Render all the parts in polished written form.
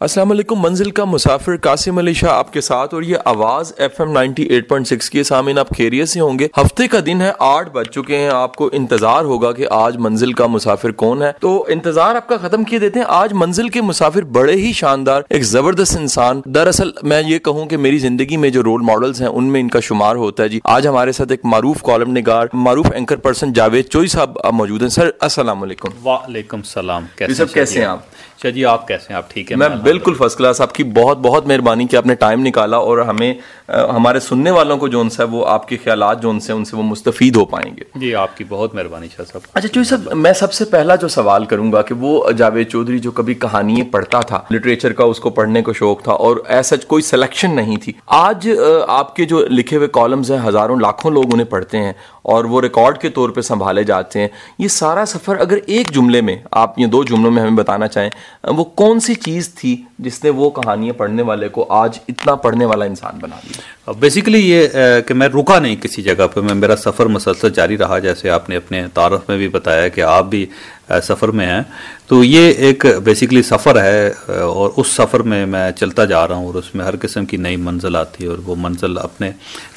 अस्सलाम वालेकुम। मंजिल का मुसाफिर कासिम अली शाह आपके साथ और ये आवाज़ FM 98.6 की। सामीन आप खैरियत से होंगे। हफ्ते का दिन है, 8 बज चुके हैं। आपको इंतजार होगा कि आज मंजिल का मुसाफिर कौन है, तो इंतजार आपका खत्म किए देते हैं। आज मंजिल के मुसाफिर बड़े ही शानदार, एक जबरदस्त इंसान, दरअसल मैं ये कहूँ कि मेरी जिंदगी में जो रोल मॉडल्स हैं उनमें इनका शुमार होता है जी। आज हमारे साथ एक मारूफ कॉलम निगार, मारूफ एंकर पर्सन जावेद चोई साहब मौजूद हैं। सर अस्सलाम वालेकुम। वालेकुम सलाम। कैसे हैं आप? शाह जी आप कैसे हैं? आप ठीक है? मैं बिल्कुल फर्स्ट क्लास। आपकी बहुत बहुत मेहरबानी कि आपने टाइम निकाला और हमें हमारे सुनने वालों को जो है वो आपके ख्यालात जो उनसे वो मुस्तफीद हो पाएंगे। जी आपकी बहुत मेहरबानी शाह साहब। अच्छा चोई साहब, मैं सबसे पहला जो सवाल करूंगा कि वो जावेद चौधरी जो कभी कहानियां पढ़ता था, लिटरेचर का उसको पढ़ने को शौक था और ऐसा कोई सिलेक्शन नहीं थी। आज आपके जो लिखे हुए कॉलम्स हैं, हजारों लाखों लोग उन्हें पढ़ते हैं और वो रिकॉर्ड के तौर पे संभाले जाते हैं। ये सारा सफ़र अगर एक जुमले में, आप ये 2 जुमलों में हमें बताना चाहें, वो कौन सी चीज़ थी जिसने वो कहानियां पढ़ने वाले को आज इतना पढ़ने वाला इंसान बना दिया? बेसिकली ये कि मैं रुका नहीं किसी जगह पे, मैं मेरा सफ़र मुसलसल जारी रहा। जैसे आपने अपने तारफ़ में भी बताया कि आप भी सफ़र में हैं, तो ये एक बेसिकली सफ़र है और उस सफ़र में मैं चलता जा रहा हूँ और उसमें हर किस्म की नई मंजिल आती है और वो मंजिल अपने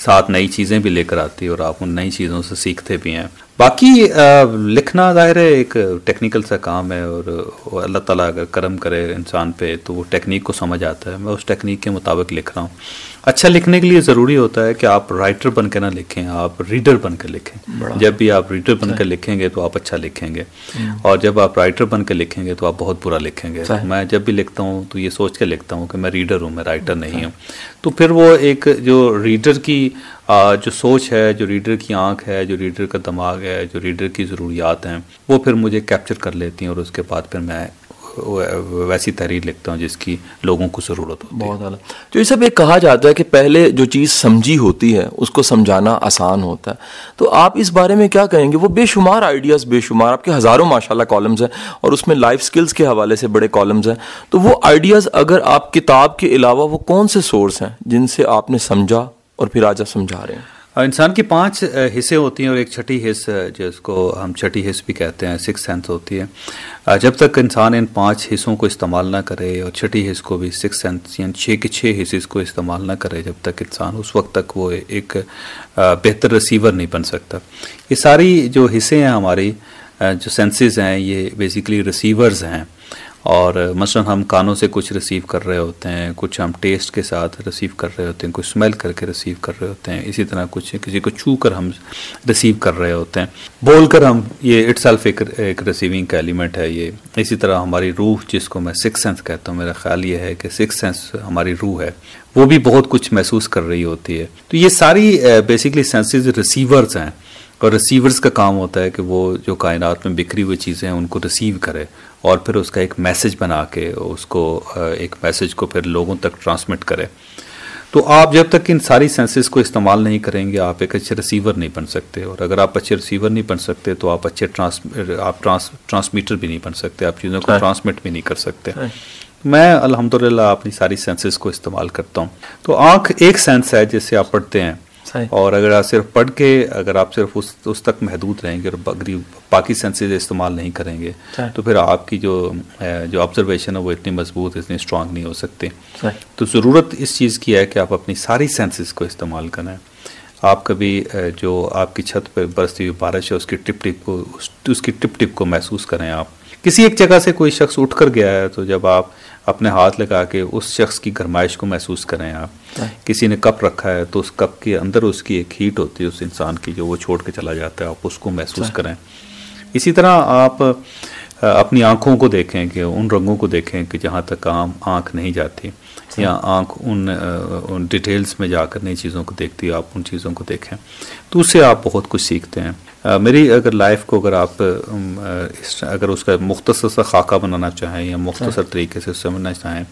साथ नई चीज़ें भी लेकर आती है और आप उन नई चीज़ों से सीखते भी हैं। बाकी लिखना ज़ाहिर है एक टेक्निकल सा काम है और अल्लाह ताला अगर करम करे इंसान पे तो वो टेक्निक को समझ आता है। मैं उस टेक्निक के मुताबिक लिख रहा हूँ। अच्छा लिखने के लिए ज़रूरी होता है कि आप राइटर बन के ना लिखें, आप रीडर बन के लिखें। जब भी आप रीडर बन के लिखेंगे तो आप अच्छा लिखेंगे और जब आप राइटर बन के लिखेंगे तो आप बहुत बुरा लिखेंगे। मैं जब भी लिखता हूँ तो ये सोच के लिखता हूँ कि मैं रीडर हूँ, मैं राइटर नहीं हूँ। तो फिर वो एक जो रीडर की जो सोच है, जो रीडर की आंख है, जो रीडर का दिमाग है, जो रीडर की ज़रूरियात हैं, वो फिर मुझे कैप्चर कर लेती हैं और उसके बाद फिर मैं वैसी तहरीर लिखता हूँ जिसकी लोगों को ज़रूरत होती है। बहुत आला। तो ये सब एक कहा जाता है कि पहले जो चीज़ समझी होती है उसको समझाना आसान होता है, तो आप इस बारे में क्या कहेंगे? वो बेशुमार आइडियाज़, बेशुमार आपके हज़ारों माशाल्लाह कॉलम्स हैं और उसमें लाइफ स्किल्स के हवाले से बड़े कॉलम्स हैं, तो वो आइडियाज़ अगर आप किताब के अलावा वो कौन से सोर्स हैं जिनसे आपने समझा और फिर आज आप समझा रहे हैं? इंसान की 5 हिस्से होती हैं और एक छठी हिस्स जिसको हम छठी हिस्स भी कहते हैं, 6th सेंस होती है। जब तक इंसान इन 5 हिस्सों को इस्तेमाल ना करे और छठी हिस्स को भी 6th सेंस यानी 6 के 6 हिस्से को इस्तेमाल ना करे जब तक इंसान, उस वक्त तक वो एक बेहतर रिसीवर नहीं बन सकता। ये सारी जो हिस्से हैं हमारी जो सेंसेस हैं ये बेसिकली रिसीवर्स हैं और मसलन हम कानों से कुछ रिसीव कर रहे होते हैं, कुछ हम टेस्ट के साथ रिसीव कर रहे होते हैं, कुछ स्मेल करके रिसीव कर रहे होते हैं, इसी तरह कुछ किसी को छू कर हम रिसीव कर रहे होते हैं, बोलकर हम, ये इटसेल्फ एक रिसीविंग का एलिमेंट है ये। इसी तरह हमारी रूह, जिसको मैं 6th सेंस कहता हूँ, मेरा ख्याल ये है कि 6th सेंस हमारी रूह है, वो भी बहुत कुछ महसूस कर रही होती है। तो ये सारी बेसिकली सेंसेस रिसीवर्स हैं और रिसीवर्स का काम होता है कि वो जो कायनात में बिखरी हुई चीज़ें हैं उनको रिसीव करे और फिर उसका एक मैसेज बना के उसको एक मैसेज को फिर लोगों तक ट्रांसमिट करे। तो आप जब तक इन सारी सेंसेस को इस्तेमाल नहीं करेंगे आप एक अच्छे रिसीवर नहीं बन सकते और अगर आप अच्छे रिसीवर नहीं बन सकते तो आप अच्छे ट्रांसमीटर भी नहीं बन सकते, आप चीज़ों को ट्रांसमिट भी नहीं कर सकते। मैं अल्हम्दुलिल्लाह अपनी सारी सेंसेस को इस्तेमाल करता हूँ। तो आँख एक सेंस है जिससे आप पढ़ते हैं और अगर आप सिर्फ पढ़ के, अगर आप सिर्फ उस तक महदूद रहेंगे और बाकी सेंसेस इस्तेमाल नहीं करेंगे तो फिर आपकी जो ऑब्जर्वेशन है वो इतनी मजबूत, इतनी स्ट्रांग नहीं हो सकती। तो ज़रूरत इस चीज़ की है कि आप अपनी सारी सेंसेस को इस्तेमाल करें। आप कभी जो आपकी छत पर बरसती हुई बारिश है उसकी टिप टिप को महसूस करें। आप किसी एक जगह से कोई शख्स उठ कर गया है तो जब आप अपने हाथ लगा के उस शख्स की गरमाइश को महसूस करें। आप किसी ने कप रखा है तो उस कप के अंदर उसकी एक हीट होती है उस इंसान की जो वो छोड़ के चला जाता है, आप उसको महसूस करें। इसी तरह आप अपनी आँखों को देखें कि उन रंगों को देखें कि जहाँ तक आम आँख नहीं जाती या आँख उन डिटेल्स में जाकर नई चीज़ों को देखती है, आप उन चीज़ों को देखें तो उससे आप बहुत कुछ सीखते हैं। मेरी अगर लाइफ को अगर आप अगर उसका मुख्तसर सा खाका बनाना चाहें या मुख्तसर तरीके से समझना चाहें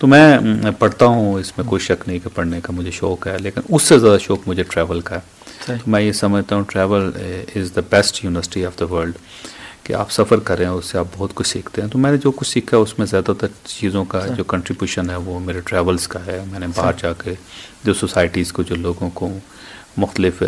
तो मैं पढ़ता हूँ, इसमें कोई शक नहीं कि पढ़ने का मुझे शौक़ है, लेकिन उससे ज़्यादा शौक़ मुझे ट्रैवल का है। तो मैं ये समझता हूँ travel is the best university of the world, कि आप सफ़र करें उससे आप बहुत कुछ सीखते हैं। तो मैंने जो कुछ सीखा उसमें ज़्यादातर चीज़ों का जो कंट्रीब्यूशन है वो मेरे ट्रैवल्स का है। मैंने बाहर जाके जो सोसाइटीज़ को, जो लोगों को, मुख्तलिफ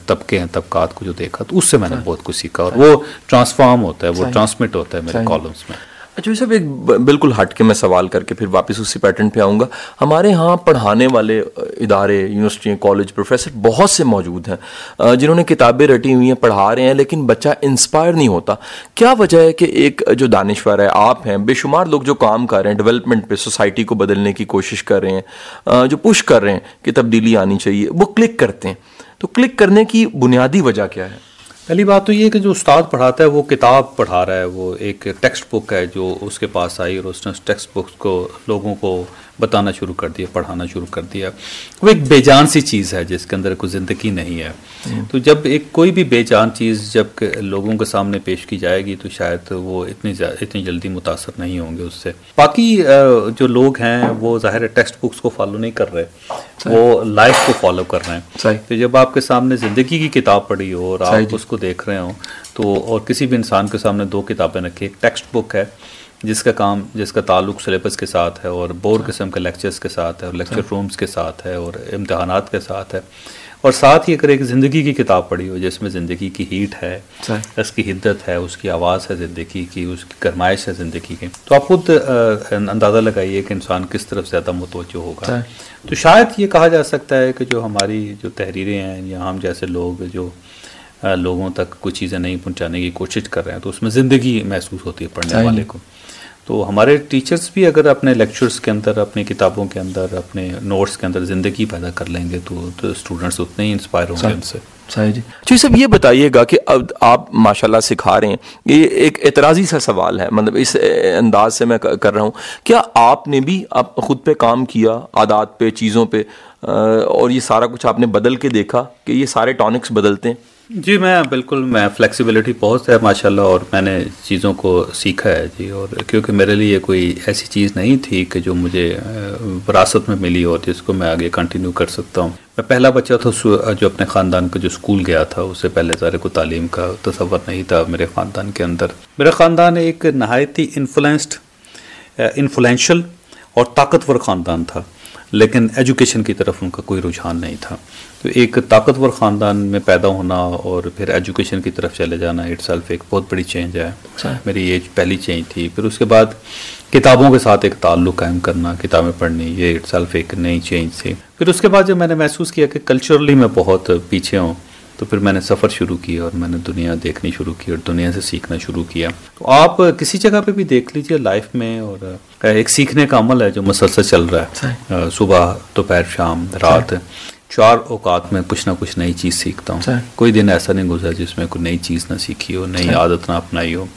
तबके हैं, तबकात को जो देखा तो उससे मैंने बहुत कुछ सीखा और वो ट्रांसफॉर्म होता है, वो ट्रांसमिट होता है मेरे कॉलम्स में। अच्छा ये सब एक बिल्कुल हट के मैं सवाल करके फिर वापस उसी पैटर्न पे आऊँगा। हमारे यहाँ पढ़ाने वाले इदारे, यूनिवर्सिटी, कॉलेज, प्रोफेसर बहुत से मौजूद हैं जिन्होंने किताबें रटी हुई हैं, पढ़ा रहे हैं, लेकिन बच्चा इंस्पायर नहीं होता। क्या वजह है कि एक जो दानिश्वर है, आप हैं, बेशुमार लोग जो काम कर रहे हैं डेवलपमेंट पे, सोसाइटी को बदलने की कोशिश कर रहे हैं, जो पुश कर रहे हैं कि तब्दीली आनी चाहिए, वो क्लिक करते हैं, तो क्लिक करने की बुनियादी वजह क्या है? पहली बात तो ये कि जो उस्ताद पढ़ाता है वो किताब पढ़ा रहा है, वो एक टेक्स्ट बुक है जो उसके पास आई और उसने उस टेक्स्ट बुक को लोगों को बताना शुरू कर दिया, पढ़ाना शुरू कर दिया। वो एक बेजान सी चीज़ है जिसके अंदर कोई ज़िंदगी नहीं है। तो जब एक कोई भी बेजान चीज़ जब लोगों के सामने पेश की जाएगी तो शायद वो इतनी जल्दी मुतासर नहीं होंगे उससे। बाकी जो लोग हैं वो ज़ाहिर है टेक्स्ट बुक्स को फॉलो नहीं कर रहे, वो लाइफ को फॉलो कर रहे हैं। तो जब आपके सामने ज़िंदगी की किताब पढ़ी हो और आप उसको देख रहे हो तो, और किसी भी इंसान के सामने दो किताबें रखी, एक टेक्स्ट बुक है जिसका ताल्लुक सिलेबस के साथ है और बोर किस्म के लेक्चर्स के साथ है और लेक्चर रूम्स के साथ है और इम्तहानात के साथ है, और साथ ही अगर एक ज़िंदगी की किताब पढ़ी हो जिसमें ज़िंदगी की हीट है, उसकी हिद्दत है, उसकी आवाज़ है ज़िंदगी की, उसकी गरमाइश है ज़िंदगी की, तो आप खुद अंदाज़ा लगाइए कि इंसान किस तरफ ज़्यादा मुतवज्जो होगा। तो शायद ये कहा जा सकता है कि जो हमारी जो तहरीरें हैं या हम जैसे लोग जो लोगों तक कुछ चीज़ें नहीं पहुँचाने की कोशिश कर रहे हैं तो उसमें ज़िंदगी महसूस होती है पढ़ने वाले को। तो हमारे टीचर्स भी अगर अपने लेक्चर्स के अंदर, अपनी किताबों के अंदर, अपने नोट्स के अंदर ज़िंदगी पैदा कर लेंगे तो स्टूडेंट्स उतने ही इंस्पायर होंगे उनसे। सही जी। जी सब ये बताइएगा कि अब आप माशाल्लाह सिखा रहे हैं, ये एक एतराज़ी सा सवाल है, मतलब इस अंदाज से मैं कर रहा हूँ, क्या आपने भी आप खुद पे काम किया, आदात पे, चीज़ों पे, और ये सारा कुछ आपने बदल के देखा कि ये सारे टॉनिक्स बदलते हैं? जी मैं फ्लेक्सिबिलिटी बहुत है माशाल्लाह, और मैंने चीज़ों को सीखा है जी। और क्योंकि मेरे लिए कोई ऐसी चीज़ नहीं थी कि जो मुझे विरासत में मिली और जिसको मैं आगे कंटिन्यू कर सकता हूँ। मैं पहला बच्चा था जो अपने ख़ानदान का जो स्कूल गया था, उससे पहले ज़ाहिर को तालीम का तसव्वुर नहीं था मेरे ख़ानदान के अंदर। मेरा ख़ानदान एक नहायत ही इन्फ्लुएंशियल और ताकतवर ख़ानदान था, लेकिन एजुकेशन की तरफ उनका कोई रुझान नहीं था। तो एक ताकतवर ख़ानदान में पैदा होना और फिर एजुकेशन की तरफ चले जाना इटसेल्फ एक बहुत बड़ी चेंज है। मेरी ये पहली चेंज थी। फिर उसके बाद किताबों के साथ एक ताल्लुक़ कायम करना, किताबें पढ़नी, ये इटसेल्फ एक नई चेंज थी। फिर उसके बाद जब मैंने महसूस किया कि कल्चरली मैं बहुत पीछे हूँ, तो फिर मैंने सफ़र शुरू किया और मैंने दुनिया देखनी शुरू की और दुनिया से सीखना शुरू किया। तो आप किसी जगह पे भी देख लीजिए लाइफ में, और एक सीखने का अमल है जो मुसलसल चल रहा है। सुबह, दोपहर, शाम, रात, 4 औकात में कुछ ना कुछ नई चीज़ सीखता हूँ। कोई दिन ऐसा नहीं गुजरा जिसमें कोई नई चीज़ ना सीखी हो, नई आदत ना अपनाई हो,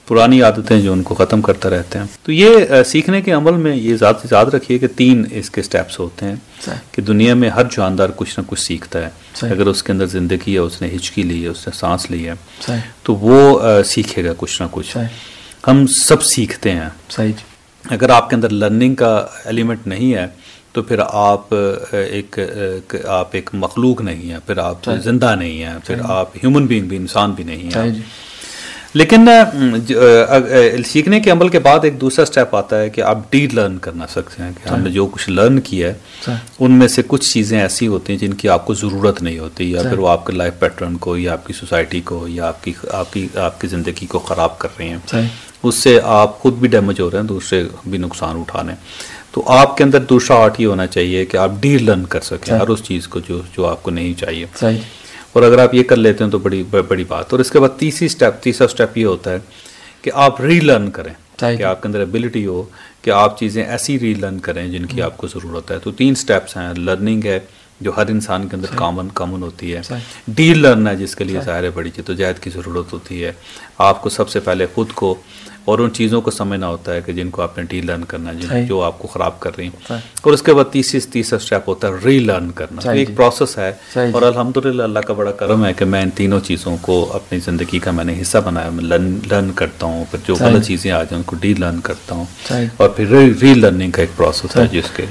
पुरानी आदतें जो उनको ख़त्म करते रहते हैं। तो ये सीखने के अमल में ये याद रखिए कि 3 इसके स्टेप्स होते हैं कि दुनिया में हर जानदार कुछ ना कुछ सीखता है। अगर उसके अंदर ज़िंदगी है, उसने हिचकी ली है, उसने सांस ली है, तो वो सीखेगा कुछ ना कुछ। हम सब सीखते हैं। अगर आपके अंदर लर्निंग का एलिमेंट नहीं है तो फिर आप एक मखलूक नहीं है, फिर आप जिंदा नहीं है, फिर आप ह्यूमन बीइंग भी, इंसान भी नहीं है। लेकिन सीखने के अमल के बाद एक दूसरा स्टेप आता है कि आप डी लर्न करना सकते हैं कि हमने जो कुछ लर्न किया है उनमें से कुछ चीज़ें ऐसी होती हैं जिनकी आपको ज़रूरत नहीं होती, या फिर वो आपके लाइफ पैटर्न को या आपकी सोसाइटी को या आपकी ज़िंदगी को ख़राब कर रही हैं। उससे आप खुद भी डैमेज हो रहे हैं, दूसरे भी नुकसान उठा रहे हैं। तो आपके अंदर दूसरा आर्ट ये होना चाहिए कि आप डी लर्न कर सकें हर उस चीज़ को जो आपको नहीं चाहिए। और अगर आप ये कर लेते हैं तो बड़ी बात। और इसके बाद तीसरा स्टेप ये होता है कि आप रीलर्न करें, कि आपके अंदर एबिलिटी हो कि आप चीज़ें ऐसी रीलर्न करें जिनकी आपको ज़रूरत है। तो 3 स्टेप्स हैं। लर्निंग है जो हर इंसान के अंदर कॉमन होती है। डी लर्न है जिसके लिए ज़ाहिर बड़ी जद्दोजहद की ज़रूरत होती है। आपको सबसे पहले खुद को और उन चीज़ों को समझना होता है कि जिनको आपने डी लर्न करना है, जो आपको ख़राब कर रही हैं। और उसके बाद तीसरा स्टेप होता है री लर्न करना। तो एक प्रोसेस है और अल्हम्दुलिल्लाह अल्लाह का बड़ा करम है कि मैं इन तीनों चीज़ों को अपनी ज़िंदगी का मैंने हिस्सा बनाया। मैं लर्न करता हूँ, फिर जो गलत चीज़ें आ जाए उनको डी लर्न करता हूँ, और फिर री लर्निंग का एक प्रोसेस है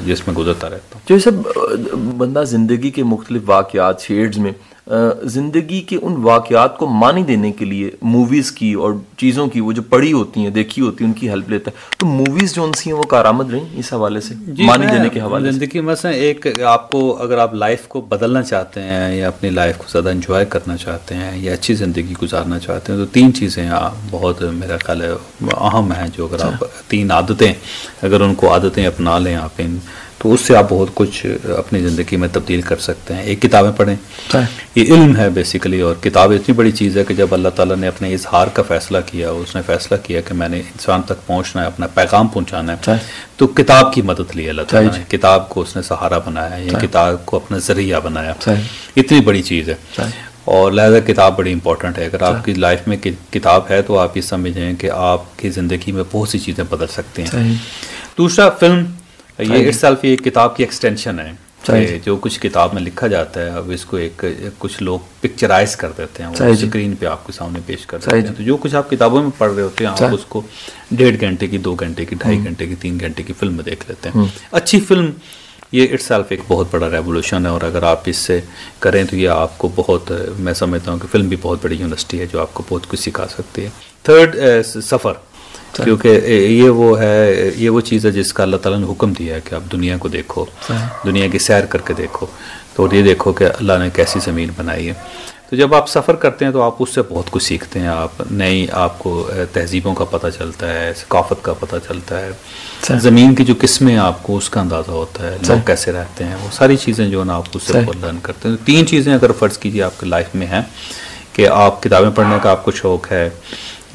जिसमें गुजरता रहता हूँ। जो सब बंदा ज़िंदगी के मुख्तलिफ वाक़यात शेड्स में ज़िंदगी के उन वाक़यात को मानी देने के लिए मूवीज़ की और चीज़ों की वो जो पढ़ी होती हैं, देखी होती हैं, उनकी हेल्प लेता है। तो मूवीज़ जो उनसी हैं वो कारआमद रही इस हवाले से, मानी देने के हवाले से? ज़िंदगी में से एक आपको, अगर आप लाइफ को बदलना चाहते हैं या अपनी लाइफ को ज़्यादा इंजॉय करना चाहते हैं या अच्छी ज़िंदगी गुजारना चाहते हैं, तो 3 चीज़ें बहुत मेरा ख्याल है अहम हैं, जो अगर आप 3 आदतें, अगर उनको आदतें अपना लें आप इन, तो उससे आप बहुत कुछ अपनी ज़िंदगी में तब्दील कर सकते हैं। एक, किताबें पढ़ें, ये इल्म है बेसिकली, और किताब इतनी बड़ी चीज़ है कि जब अल्लाह ताला ने अपने इजहार का फ़ैसला किया, उसने फ़ैसला किया कि मैंने इंसान तक पहुंचना है, अपना पैगाम पहुंचाना है, तो किताब की मदद ली अल्लाह ताला ने, किताब को उसने सहारा बनाया, या किताब को अपना ज़रिया बनाया। इतनी बड़ी चीज़ है और लिहाजा किताब बड़ी इंपॉर्टेंट है। अगर आपकी लाइफ में किताब है तो आप ये समझें कि आपकी ज़िंदगी में बहुत सी चीज़ें बदल सकती हैं। दूसरा, फिल्म, ये इट्सेल्फ एक किताब की एक्सटेंशन है। जो कुछ किताब में लिखा जाता है, अब इसको कुछ लोग पिक्चराइज कर देते हैं, वो स्क्रीन पे आपके सामने पेश कर देते हैं। तो जो कुछ आप किताबों में पढ़ रहे होते हैं, आप उसको 1.5 घंटे की, 2 घंटे की, 2.5 घंटे की, 3 घंटे की फिल्म में देख लेते हैं। अच्छी फिल्म ये इट्सेल्फ एक बहुत बड़ा रेवोल्यूशन है, और अगर आप इससे करें तो ये आपको बहुत, मैं समझता हूँ कि फिल्म भी बहुत बड़ी यूनिवर्सिटी है जो आपको बहुत कुछ सिखा सकती है। थर्ड, सफ़र, क्योंकि ये वो चीज़ है जिसका अल्लाह ताला ने हुक्म दिया है कि आप दुनिया को देखो, दुनिया की सैर करके देखो, तो ये देखो कि अल्लाह ने कैसी ज़मीन बनाई है। तो जब आप सफ़र करते हैं तो आप उससे बहुत कुछ सीखते हैं, आपको तहजीबों का पता चलता है, सकाफ़त का पता चलता है, ज़मीन की जो किस्में आपको उसका अंदाज़ा होता है, लोग कैसे रहते हैं, वो सारी चीज़ें जो है ना आप उससे बहुत लर्न करते हैं। तो 3 चीज़ें अगर फ़र्ज़ कीजिए आपकी लाइफ में हैं कि आप किताबें पढ़ने का आपको शौक़ है,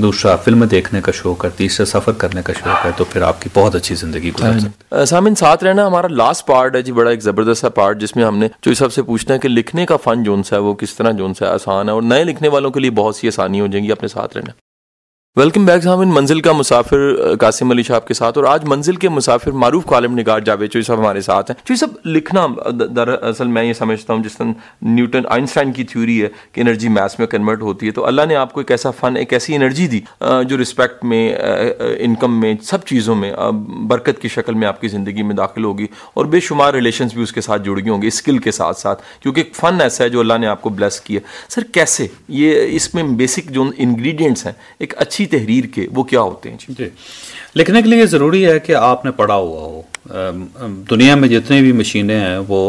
दूसरा फिल्म देखने का शौक़ है, तीसरा सफ़र करने का शौक़ है, तो फिर आपकी बहुत अच्छी ज़िंदगी गुजर सकती है। सामिन, साथ रहना हमारा लास्ट पार्ट है जी, बड़ा एक ज़बरदस्त सा पार्ट, जिसमें हमने जो सबसे पूछना है कि लिखने का फ़न जोन सा है वो किस तरह जोन सा आसान है, और नए लिखने वालों के लिए बहुत सी आसानी हो जाएंगी। अपने साथ रहना। वेलकम बैक सामिन, मंजिल का मुसाफिर कासिम अली शाह आपके साथ, और आज मंजिल के मुसाफिर मारूफ कॉलम निगार जावेद चोई साहब हमारे साथ हैं। चोई साहब, लिखना दरअसल मैं ये समझता हूँ जिस तरह न्यूटन आइंस्टाइन की थ्योरी है कि एनर्जी मैथ्स में कन्वर्ट होती है, तो अल्लाह ने आपको एक ऐसा फ़न, एक ऐसी एनर्जी दी जो रिस्पेक्ट में, इनकम में, सब चीज़ों में बरकत की शक्ल में आपकी ज़िंदगी में दाखिल होगी, और बेशुमार रिलेशंस भी उसके साथ जुड़ गए होंगे स्किल के साथ साथ, क्योंकि एक फ़न ऐसा है जो अल्लाह ने आपको ब्लेस किया। सर, कैसे ये इसमें बेसिक जो इंग्रेडिएंट्स हैं एक अच्छी तहरीर के, वो क्या होते हैं? जी, लिखने के लिए ज़रूरी है कि आपने पढ़ा हुआ हो। दुनिया में जितनी भी मशीनें हैं वो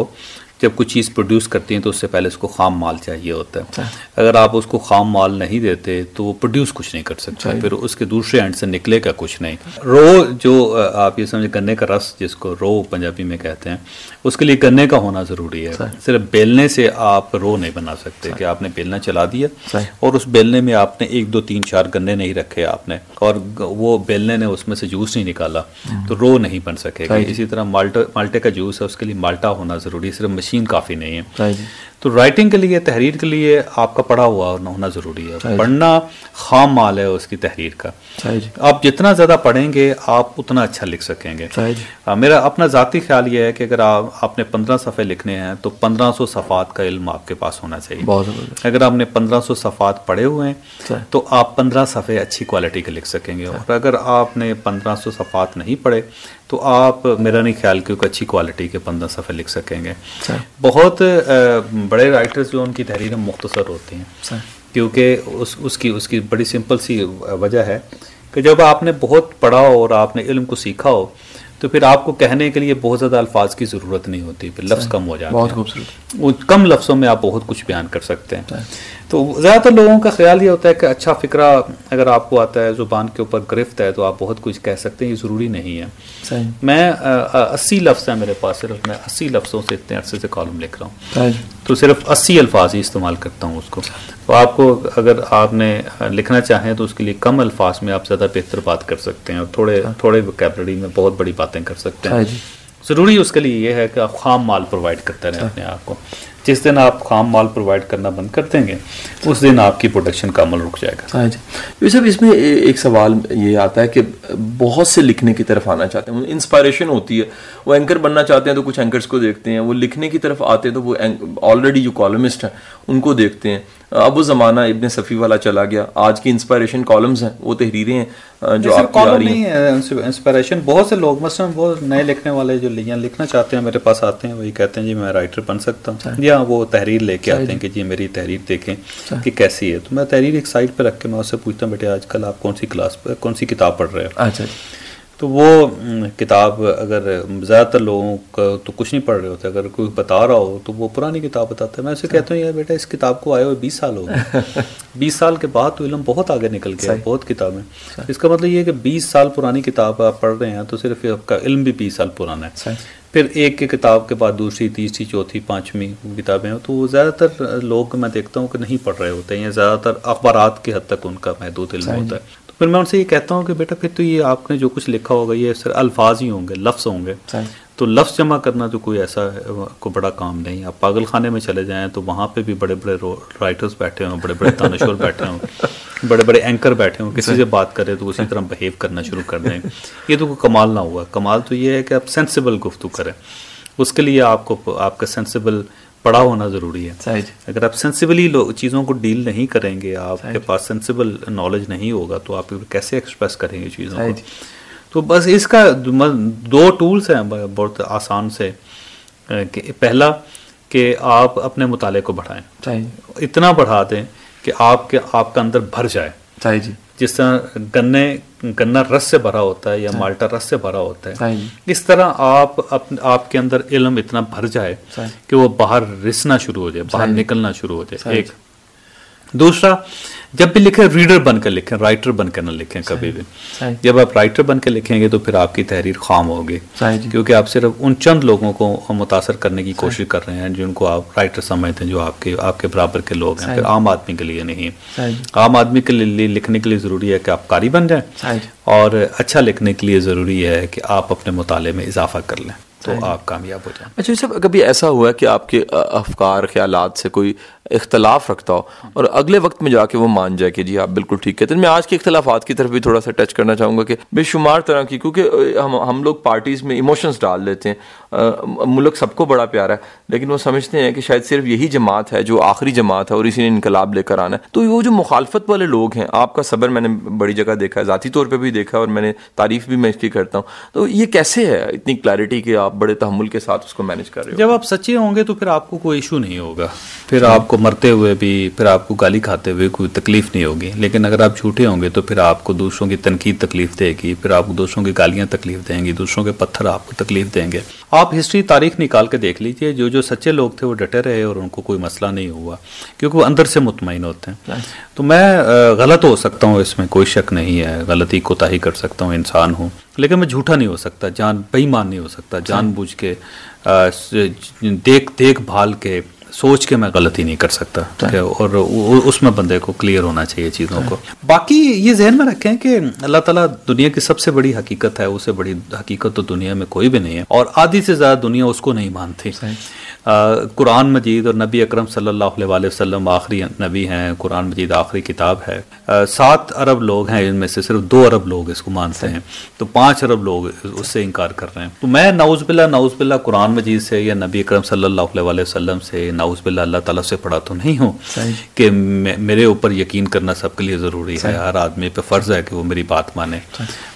जब कुछ चीज़ प्रोड्यूस करती हैं तो उससे पहले उसको खाम माल चाहिए होता है। अगर आप उसको खाम माल नहीं देते तो वो प्रोड्यूस कुछ नहीं कर सकता, फिर उसके दूसरे एंड से निकलेगा कुछ नहीं। रो, जो आप ये समझे गन्ने का रस, जिसको रो पंजाबी में कहते हैं, उसके लिए गन्ने का होना ज़रूरी है। सिर्फ बेलने से आप रो नहीं बना सकते कि आपने बेलना चला दिया और उस बेलने में आपने 1 2 3 4 गन्ने नहीं रखे आपने, और वो बेलने ने उसमें से जूस नहीं निकाला, तो रो नहीं बन सकेगा। इसी तरह माल्टे का जूस है, उसके लिए माल्टा होना ज़रूरी है, सिर्फ मशीन काफ़ी नहीं है। तो राइटिंग के लिए, तहरीर के लिए आपका पढ़ा हुआ होना ज़रूरी है। पढ़ना खाम माल है उसकी तहरीर का। आप जितना ज़्यादा पढ़ेंगे आप उतना अच्छा लिख सकेंगे। मेरा अपना ज़ाती ख्याल ये है कि अगर आपने 15 सफ़े लिखने हैं तो 1500 सफ़ात का इल्म आपके पास होना चाहिए। अगर आपने 1500 सफ़ात पढ़े हुए हैं तो आप 15 सफ़े अच्छी क्वालिटी के लिख सकेंगे, और अगर आपने 1500 सफ़ात नहीं पढ़े तो आप, मेरा नहीं ख्याल कि अच्छी क्वालिटी के 15 सफ़े लिख सकेंगे। बहुत बड़े राइटर्स जो उनकी तहरीरें मुख्तसर होती हैं, क्योंकि उसकी बड़ी सिंपल सी वजह है कि जब आपने बहुत पढ़ा हो और आपने इल्म को सीखा हो तो फिर आपको कहने के लिए बहुत ज़्यादा अल्फाज की ज़रूरत नहीं होती, फिर लफ्ज़ कम हो जाते हैं। बहुत खूबसूरत, कम लफ्ज़ों में आप बहुत कुछ बयान कर सकते हैं। तो ज़्यादातर लोगों का ख्याल ये होता है कि अच्छा फ़िक्रा अगर आपको आता है, ज़ुबान के ऊपर गिरफ्त है, तो आप बहुत कुछ कह सकते हैं। ये ज़रूरी नहीं है। मैं 80 लफ्ज़ हैं मेरे पास, सिर्फ मैं 80 लफ्ज़ों से इतने अरसे से कॉलम लिख रहा हूँ, तो सिर्फ 80 अल्फाज ही इस्तेमाल करता हूँ उसको। तो आपको अगर आपने लिखना चाहें तो उसके लिए कम अल्फाज में आप ज़्यादा बेहतर बात कर सकते हैं, और थोड़े वोकैबुलरी में बहुत बड़ी बातें कर सकते हैं। ज़रूरी उसके लिए ये है कि आप खाम माल प्रोवाइड करते रहें अपने आप को। जिस दिन आप खाम माल प्रोवाइड करना बंद कर देंगे उस दिन आपकी प्रोडक्शन का अमल रुक जाएगा। हाँ जी। सब इसमें एक सवाल ये आता है कि बहुत से लिखने की तरफ आना चाहते हैं, इंस्पायरेशन होती है, वो एंकर बनना चाहते हैं तो कुछ एंकर्स को देखते हैं, वो लिखने की तरफ आते हैं तो वो ऑलरेडी जो कॉलमिस्ट हैं उनको देखते हैं। अब वो ज़माना इब्ने सफ़ी वाला चला गया। आज की इंस्पायरेशन कॉलम्स हैं, वो तहरीरें हैं जो आपकी आ रही हैं। इंस्पायरेशन बहुत से लोग, मसलन बहुत नए लिखने वाले जो लिखना चाहते हैं मेरे पास आते हैं, वही कहते हैं जी मैं राइटर बन सकता हूँ, या या वो तहरीर लेके आते हैं कि जी मेरी तहरीर देखें कि कैसी है, तो मैं तहरीर एक साइड पे रख के मैं उससे पूछता हूँ बेटे आजकल आप कौन सी किताब पढ़ रहे हो। अच्छा। तो वो किताब अगर ज़्यादातर लोगों का तो कुछ नहीं पढ़ रहे होते, अगर कोई बता रहा हो तो वो पुरानी किताब बताता है। मैं उसे कहता हूँ यार बेटा इस किताब को आए हुए 20 साल हो गए 20 साल के बाद तो इल्म बहुत आगे निकल गया, बहुत किताबें। इसका मतलब ये है कि 20 साल पुरानी किताब आप पढ़ रहे हैं तो सिर्फ आपका इल्म भी 20 साल पुराना है। फिर एक की किताब के बाद दूसरी, तीसरी, चौथी, पाँचवीं किताबें हो तो वो ज़्यादातर लोग मैं देखता हूँ कि नहीं पढ़ रहे होते हैं, या ज़्यादातर अखबारात की हद तक उनका महदूद इल्म होता है। तो फिर मैं उनसे ये कहता हूँ कि बेटा फिर तो ये आपने जो कुछ लिखा होगा ये सिर्फ अल्फाज ही होंगे, लफ्ज़ होंगे, तो लफ्ज़ जमा करना तो कोई ऐसा को बड़ा काम नहीं। आप पागल खाने में चले जाएं तो वहाँ पे भी बड़े बड़े राइटर्स बैठे हों, बड़े बड़े दानश्वर बैठे हों, बड़े बड़े एंकर बैठे हों, किसी से बात करें तो उसी तरह बिहेव करना शुरू कर दें। ये तो कोई कमाल ना हुआ। कमाल तो ये है कि आप सेंसिबल गुफ्तगू करें, उसके लिए आपको आपका सेंसिबल पढ़ा होना ज़रूरी है। अगर आप सेंसिबली चीज़ों को डील नहीं करेंगे, आपके पास सेंसिबल नॉलेज नहीं होगा तो आप कैसे एक्सप्रेस करेंगे चीज़ों को। तो बस इसका 2 टूल्स हैं बहुत आसान से। पहला कि आप अपने मुताले को बढ़ाएं, इतना बढ़ा दें कि आपका अंदर भर जाए। जिस तरह गन्ना रस से भरा होता है या माल्टा रस से भरा होता है, इस तरह आपके अंदर इल्म इतना भर जाए कि वो बाहर रिसना शुरू हो जाए, बाहर निकलना शुरू हो जाए। एक दूसरा, जब भी लिखें रीडर बनकर लिखें, राइटर बनकर ना लिखें कभी भी। जब आप राइटर बनकर लिखेंगे तो फिर आपकी तहरीर खाम होगी, क्योंकि आप सिर्फ उन चंद लोगों को मुतासर करने की कोशिश कर रहे हैं जिनको आप राइटर समझते हैं, जो आपके बराबर के लोग हैं। फिर आम आदमी के लिए नहीं है। आम आदमी के लिए लिखने के लिए ज़रूरी है कि आप कारी बन जाएं, और अच्छा लिखने के लिए ज़रूरी है कि आप अपने मुताले में इजाफा कर लें, तो आप कामयाब हो जाएं। अच्छा सब कभी ऐसा हुआ है कि आपके अफकार ख्यालात से कोई इख्तलाफ रखता हो और अगले वक्त में जाके वो मान जाए कि जी आप बिल्कुल ठीक कहते हैं? मैं आज के इख्तलाफात की तरफ भी थोड़ा सा टच करना चाहूँगा कि बेशुमार तरह की, क्योंकि हम लोग पार्टीज़ में इमोशंस डाल देते हैं। मुल्क सबको बड़ा प्यारा है, लेकिन वो समझते हैं कि शायद सिर्फ यही जमात है जो आखिरी जमात है और इसी ने इनकलाब लेकर आना है। तो वो जो मुखालफत वाले लोग हैं, आपका सब्र मैंने बड़ी जगह देखा है, ज़ाती तौर पर भी देखा है और मैंने तारीफ़ भी मैं इसकी करता हूँ। तो ये कैसे है इतनी क्लैरिटी कि आप बड़े तहम्मुल के साथ उसको मैनेज कर रहे हो? जब आप सच्चे होंगे तो फिर आपको कोई इशू नहीं होगा, फिर आपको मरते हुए भी, फिर आपको गाली खाते हुए कोई तकलीफ नहीं होगी। लेकिन अगर आप झूठे होंगे तो फिर आपको दूसरों की तनकीद तकलीफ देगी, फिर आपको दूसरों की गालियां तकलीफ देंगी, दूसरों के पत्थर आपको तकलीफ देंगे। आप हिस्ट्री तारीख निकाल के देख लीजिए, जो सच्चे लोग थे वो डटे रहे और उनको कोई मसला नहीं हुआ, क्योंकि वो अंदर से मुतमईन होते हैं। तो मैं गलत हो सकता हूँ, इसमें कोई शक नहीं है, गलती कोताही कर सकता हूँ, इंसान हूँ, लेकिन मैं झूठा नहीं हो सकता, बेईमान नहीं हो सकता। जानबूझ के देख भाल के सोच के मैं गलती नहीं कर सकता, ठीक है। और उसमें बंदे को क्लियर होना चाहिए चीज़ों को। बाकी ये जहन में रखें कि अल्लाह ताला दुनिया की सबसे बड़ी हकीकत है, उससे बड़ी हकीकत तो दुनिया में कोई भी नहीं है, और आधी से ज़्यादा दुनिया उसको नहीं मानती। कुरान मजीद और नबी अकरम सल्लल्लाहु अलैहि वसल्लम आखिरी नबी हैं, कुरान मजीद आखिरी किताब है। 7 अरब लोग हैं, इनमें से सिर्फ 2 अरब लोग इसको मानते हैं, तो 5 अरब लोग उससे इनकार कर रहे हैं। तो मैं नाउज़बिल्लाह कुरान मजीद से या नबी अकरम सल्लल्लाहु अलैहि वसल्लम से, नाउज़बिल्लाह अल्लाह ताला से पढ़ा तो नहीं हूँ कि मेरे ऊपर यकीन करना सबके लिए ज़रूरी है, हर आदमी पे फ़र्ज़ है कि वो मेरी बात माने।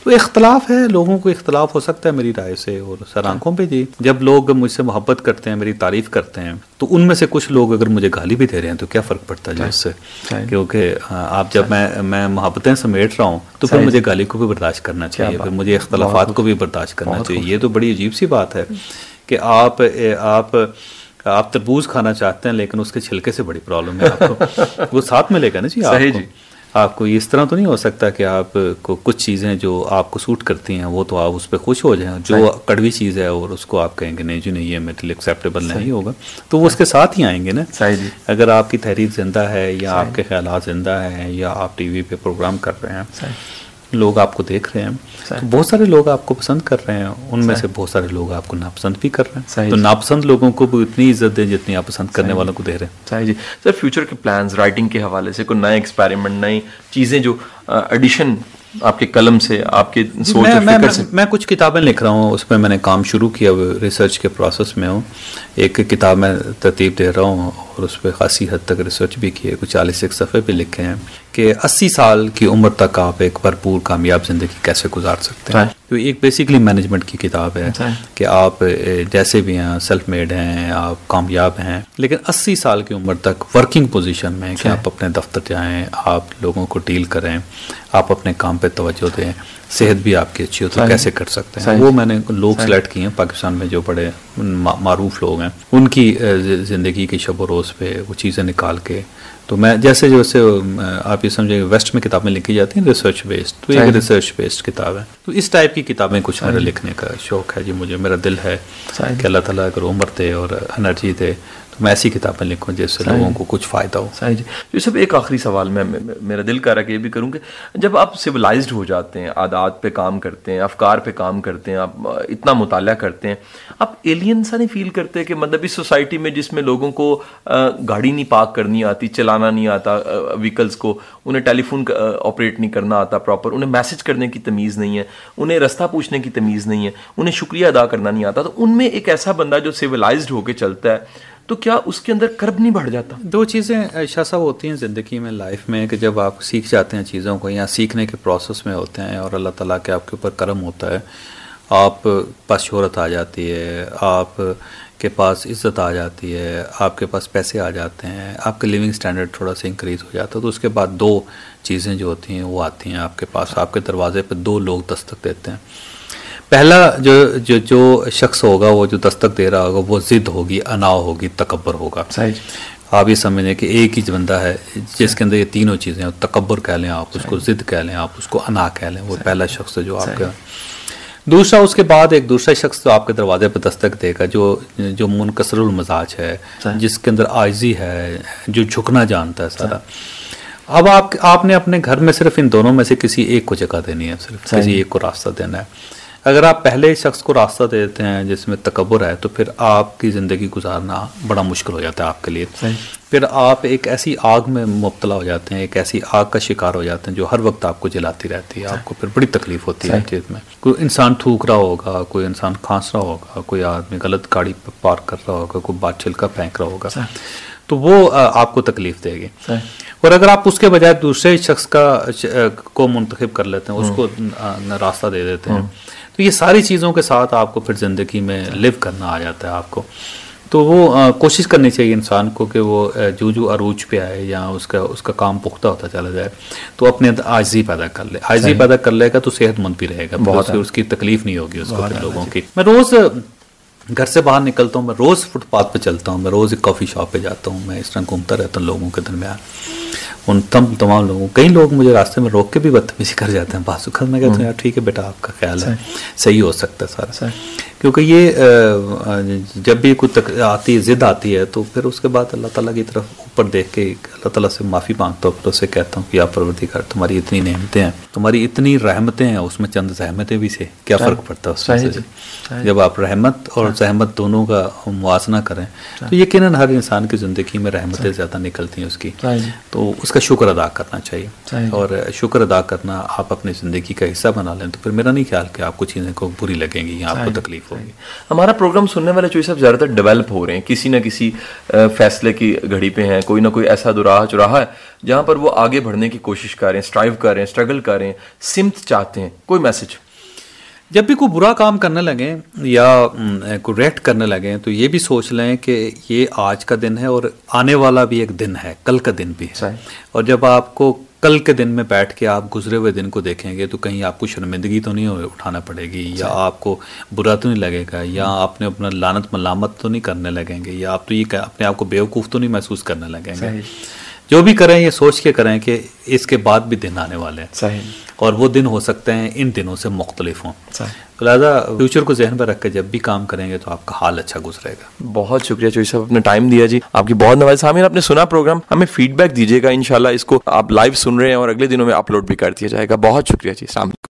तो इख्तलाफ है, लोगों को इख्तलाफ हो सकता है मेरी राय से, और सर आंखों पे जी जब लोग मुझसे मोहब्बत करते हैं, मेरी तारीफ़ करते हैं, तो उनमें से कुछ लोग अगर मुझे गाली भी दे रहे हैं तो क्या फ़र्क पड़ता है उससे, क्योंकि आप जब मैं मोहब्बतें समेट रहा हूँ तो फिर मुझे गाली को भी बर्दाश्त करना चाहिए, फिर मुझे इख्तलाफात को भी बर्दाश्त करना चाहिए। ये तो बड़ी अजीब सी बात है कि आप तरबूज खाना चाहते हैं लेकिन उसके छिलके से बड़ी प्रॉब्लम है आपको, वो साथ में लेगा ना जी आपको। आपको इस तरह तो नहीं हो सकता कि आपको कुछ चीज़ें जो आपको सूट करती हैं वो तो आप उस पर खुश हो जाएं, जो कड़वी चीज़ है और उसको आप कहेंगे नहीं जी नहीं ये मेरे लिए एक्सेप्टेबल नहीं होगा, तो वो उसके साथ ही आएंगे ना। अगर आपकी तहरीर जिंदा है या आपके ख्यालात जिंदा हैं या आप टीवी पे प्रोग्राम कर रहे हैं, लोग आपको देख रहे हैं, तो बहुत सारे लोग आपको पसंद कर रहे हैं, उनमें से बहुत सारे लोग आपको नापसंद भी कर रहे हैं। तो नापसंद लोगों को भी उतनी इज्जत दें जितनी आप पसंद करने वालों को दे रहे हैं। सही जी। सर फ्यूचर के प्लान्स राइटिंग के हवाले से कोई नए एक्सपेरिमेंट, नई चीज़ें जो एडिशन आपके कलम से, आपके सोच और फिक्र से? मैं कुछ किताबें लिख रहा हूँ, उसमें मैंने काम शुरू किया, रिसर्च के प्रोसेस में हूँ। एक किताब मैं तरतीब दे रहा हूँ और उस पर खासी हद तक रिसर्च भी की है, कुछ 40 सफ़े भी लिखे हैं कि 80 साल की उम्र तक आप एक भरपूर कामयाब ज़िंदगी कैसे गुजार सकते हैं। तो एक बेसिकली मैनेजमेंट की किताब है कि आप जैसे भी हैं, सेल्फ मेड हैं, आप कामयाब हैं, लेकिन 80 साल की उम्र तक वर्किंग पोजीशन में कि आप अपने दफ्तर जाएं, आप लोगों को डील करें, आप अपने काम पे तवज्जो दें, सेहत भी आपकी अच्छी हो तो कैसे कर सकते हैं। वो मैंने लोग सेलेक्ट किए हैं पाकिस्तान में जो बड़े मारूफ लोग हैं, उनकी ज़िंदगी की शब व रोज़ पे वो चीज़ें निकाल के, तो मैं जैसे आप ये समझेंगे वेस्ट में किताबें लिखी जाती हैं रिसर्च बेस्ड, तो एक रिसर्च बेस्ड किताब है। तो इस टाइप की किताबें कुछ मेरा लिखने का शौक़ है जी, मुझे मेरा दिल है कि अल्लाह ताला अगर उम्र दे और एनर्जी दे तो मैं ऐसी किताबें लिखूं जिससे लोगों को कुछ फ़ायदा हो। सही जी। ये सब एक आखिरी सवाल मेरा दिल कर रहा है कि ये भी करूँ कि जब आप सिविलाइज्ड हो जाते हैं, आदात पे काम करते हैं, अफकार पे काम करते हैं, आप इतना मुताला करते हैं, आप एलियन सा नहीं फील करते कि मतलब इस सोसाइटी में जिसमें लोगों को गाड़ी नहीं पार्क करनी आती, चलाना नहीं आता व्हीकल्स को, उन्हें टेलीफोन ऑपरेट नहीं करना आता प्रॉपर, उन्हें मैसेज करने की तमीज़ नहीं है, उन्हें रास्ता पूछने की तमीज़ नहीं है, उन्हें शुक्रिया अदा करना नहीं आता, तो उनमें एक ऐसा बंदा जो सिविलाइज्ड होकर चलता है तो क्या उसके अंदर कर्ब नहीं बढ़ जाता? दो चीज़ें शाह साहब होती हैं ज़िंदगी में, लाइफ में, कि जब आप सीख जाते हैं चीज़ों को या सीखने के प्रोसेस में होते हैं और अल्लाह ताला के आपके ऊपर करम होता है, आप पास शोहरत आ जाती है, आप के पास इज़्ज़त आ जाती है, आपके पास पैसे आ जाते हैं, आपका लिविंग स्टैंडर्ड थोड़ा सा इंक्रीज़ हो जाता है, तो उसके बाद दो चीज़ें जो होती हैं वो आती हैं आपके पास, आपके दरवाजे पर दो लोग दस्तक देते हैं। पहला जो शख्स होगा, वो जो दस्तक दे रहा होगा, वो ज़िद होगी, अनाव होगी, तकब्बर होगा। सही। आप ये समझें कि एक ही बंदा है जिसके अंदर ये तीनों चीज़ें हैं, तकब्बर कह लें आप उसको, ज़िद कह लें आप उसको, अना कह लें, वो पहला शख्स है जो आपका। दूसरा, उसके बाद एक दूसरा शख्स जो आपके दरवाजे पर दस्तक देगा, जो मुनकसरुल मजाज है, जिसके अंदर आजिज़ी है, जो झुकना जानता है सारा। अब आपने अपने घर में सिर्फ इन दोनों में से किसी एक को जगह देनी है, सिर्फ किसी एक को रास्ता देना है। अगर आप पहले शख्स को रास्ता देते हैं जिसमें तकब्बुर है, तो फिर आपकी ज़िंदगी गुजारना बड़ा मुश्किल हो जाता है आपके लिए। फिर आप एक ऐसी आग में मुब्तला हो जाते हैं, एक ऐसी आग का शिकार हो जाते हैं जो हर वक्त आपको जलाती रहती है, आपको फिर बड़ी तकलीफ होती है चीज़ में। कोई इंसान थूक रहा होगा, कोई इंसान खांस रहा होगा, कोई आदमी गलत गाड़ी पर पार्क कर रहा होगा, कोई बात छिलका फेंक रहा होगा, तो वो आपको तकलीफ देगी। और अगर आप उसके बजाय दूसरे शख्स को मुंतखब कर लेते हैं, उसको रास्ता दे देते हैं, तो ये सारी चीज़ों के साथ आपको फिर ज़िंदगी में लिव करना आ जाता है आपको। तो वो कोशिश करनी चाहिए इंसान को कि वो जूझू अरूज पे आए या उसका काम पुख्ता होता चला जाए, तो अपने आजिज़ी पैदा कर ले। आजिज़ी पैदा कर लेगा तो सेहतमंद भी रहेगा, बहुत उसकी तकलीफ नहीं होगी उसको लोगों की। मैं रोज़ घर से बाहर निकलता हूँ, मैं रोज़ फुटपाथ पे चलता हूँ, मैं रोज़ एक कॉफ़ी शॉप पे जाता हूँ, मैं इस तरह घूमता रहता हूँ लोगों के दरमियान। उन तमाम लोगों, कई लोग मुझे रास्ते में रोक के भी बदतमीजी कर जाते हैं, बासुखल में कहते हैं यार ठीक है बेटा, आपका ख्याल है, सही हो सकता है सारा। क्योंकि ये जब भी कुछ आती है, ज़िद आती है, तो फिर उसके बाद अल्लाह ताला की तरफ ऊपर देख के अल्लाह ताला से माफ़ी मांगता हूँ, फिर उससे कहता हूँ कि आप परवरदिगार, तुम्हारी इतनी नेमतें हैं, तुम्हारी इतनी रहमतें हैं, उसमें चंद जहमतें भी से क्या फ़र्क पड़ता है उसमें से। जब आप रहमत और जहमत दोनों का मुआसना करें तो यकीनन हर इंसान की ज़िंदगी में रहमतें ज़्यादा निकलती हैं उसकी, तो उसका शुक्र अदा करना चाहिए। और शुक्र अदा करना आप अपनी ज़िंदगी का हिस्सा बना लें, तो फिर मेरा नहीं ख्याल कि आपको चीज़ें को बुरी लगेंगी या आपको तकलीफ होगी। हमारा प्रोग्राम सुनने वाले चोई साहब ज़्यादातर डेवलप हो रहे हैं, किसी न किसी फैसले की घड़ी पे हैं, कोई ना कोई ऐसा चौराहा है जहाँ पर वो आगे बढ़ने की कोशिश कर रहे हैं, स्ट्राइव कर रहे हैं, स्ट्रगल कर रहे हैं, सिमत चाहते हैं। कोई मैसेज? जब भी कोई बुरा काम करने लगें या कोई रेट करने लगें, तो ये भी सोच लें कि ये आज का दिन है और आने वाला भी एक दिन है, कल का दिन भी है। और जब आपको कल के दिन में बैठ के आप गुजरे हुए दिन को देखेंगे, तो कहीं आपको शर्मिंदगी तो नहीं उठाना पड़ेगी, या आपको बुरा तो नहीं लगेगा, या आपने अपना लानत मलामत तो नहीं करने लगेंगे, या आप तो ये अपने आप को बेवकूफ़ तो नहीं महसूस करने लगेंगे। जो भी करें ये सोच के करें कि इसके बाद भी दिन आने वाले हैं, और वो दिन हो सकते हैं इन दिनों से मुख्तलिफ हों। तो लिहाजा फ्यूचर को जहन में रख कर जब भी काम करेंगे तो आपका हाल अच्छा गुजरेगा। बहुत शुक्रिया चोई साहब, अपने टाइम दिया जी, आपकी बहुत नवाज़। सामीन, आपने सुना प्रोग्राम, हमें फीडबैक दीजिएगा, इंशाल्लाह इसको आप लाइव सुन रहे हैं और अगले दिनों में अपलोड भी कर दिया जाएगा। बहुत शुक्रिया जी, सामने।